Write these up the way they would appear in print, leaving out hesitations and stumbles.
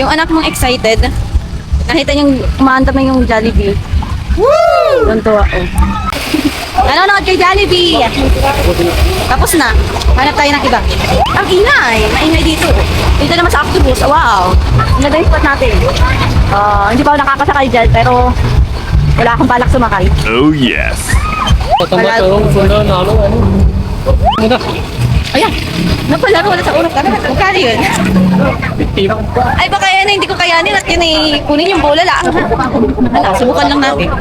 Yung anak mong excited. Nakita niyang umaandam na yung Jollibee. Woo! Tuntua ako. Nanonood kay Jollibee. Tapos na. Hanap tayo ng iba. Ang ingay. Maingay dito. Dito naman sa Octopus. Wow. Ang ganda yung spot natin. Hindi pa ako nakakasakay dyan, pero wala akong balak sumakay. Oh yes. Ayan. Napalaro na sa urok. Magkano yun? Ay baka yan hindi ko kayanin at yun ay kunin yung bola lang. Hala, subukan lang natin.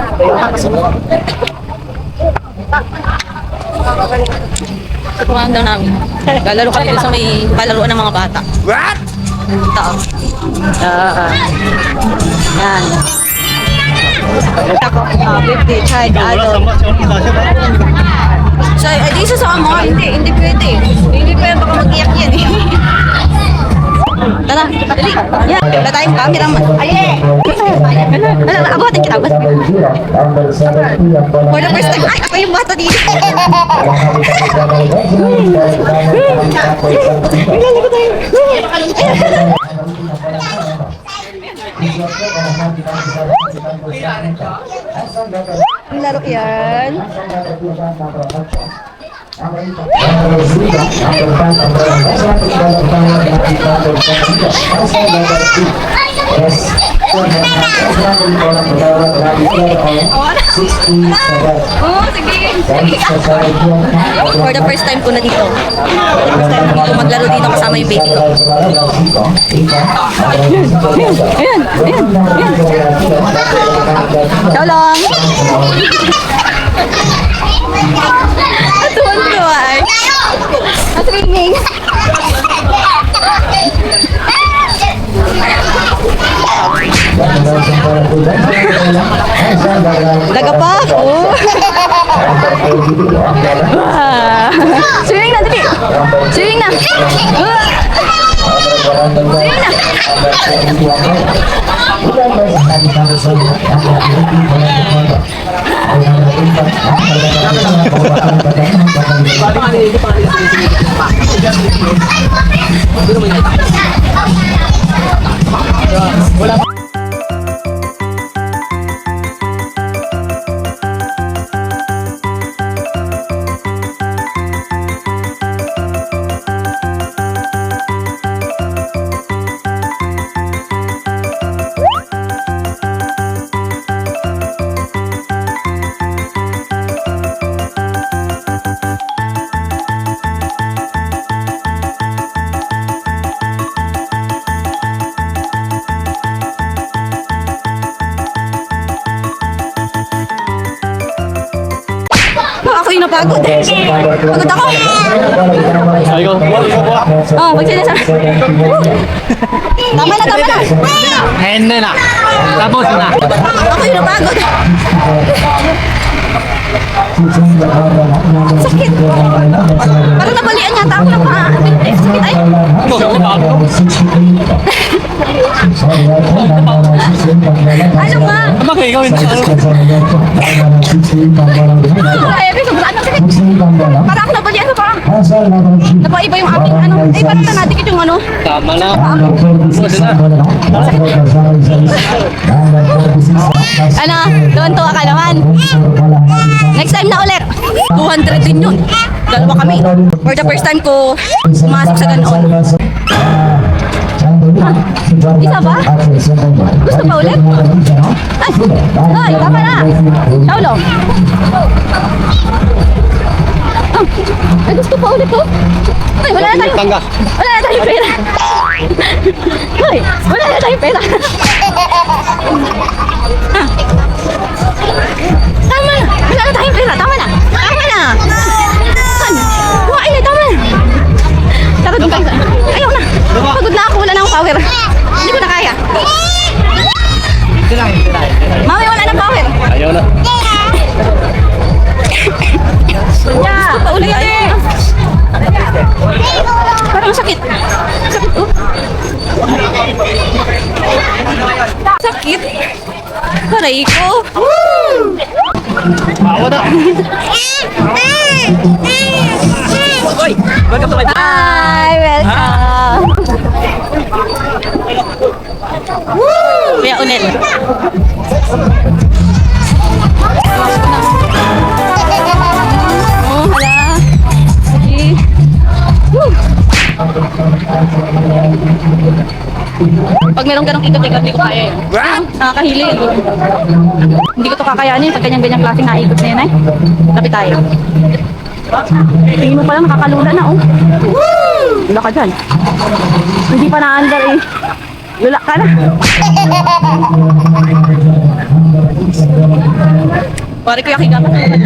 Subukan daw namin. Lalaro kami dito sa may palaruan ng mga bata. What? Ito. Yan. Ako, 50, child, adult. So, di sasama. Hindi pwede. Hindi pwede, baka mag-iyak yan eh. Tara, dali. Yan, wala tayong cameraman. Aye! Abuhatin kita. For the first time, ay, ako yung bata dito. Ang laro yan. Oh, sige. For the first time ko na dito. For the first time na dito maglaro dito kasama yung baby ko. Ayan. Ciao lang. Tuwan-tuwa ay. Swimming. Daga pa ako. Swimming na, dali. Swimming na. Swimming na. Napagod. Pagod ako. Oh, magsinasabi. Tama na. Hindi na. Tapos na. Ako yung napagod. Sakit. Parang nabalian yata ako ng paa. Sakit ay. Ano ba? Ano kayo gawin? Ay, sobrang sakit. Parang ako nabalian sa paa. Napaiba yung aking ano. Ay, parang nanadikit yung ano. Tama na. Ano? Tuwan-tuwa ka naman. Next time na ulit. 200 din yun. Dalawa kami. For the first time ko pumasok sa ganoon. Isa ba? Gusto pa ulit? Ay, tama na. Saulo. Ay, gusto pa ulit to. Ay, wala na tayong pera. Ay, wala na tayong pera. Tama na. Wala na tayong pera. Tama na. Kuhain na. Tama na. Tara doon tayo. Ayaw na. Pagod na ako. Wala na akong power. Hindi ko na kaya. Mami, wala na power. Ayaw na. Gusto pa ulit. Parang sakit. Sakit, oh. Sakit. Aray ko. Bawa na. Oy, welcome to my Hi, welcome. Kuya ulit. Oh, hala. Sige. Woo! Pag merong ganong ikot-ikot, hindi ko kaya eh. Nakakahilig. Hindi ko to kakayanin sa ganyan-ganyang klaseng naikot na yan eh. Lapit tayo. Tingin mo pala nakakalula na oh. Lula ka dyan. Hindi pa na-under eh. Lula ka na. Pare ko yung akigapan.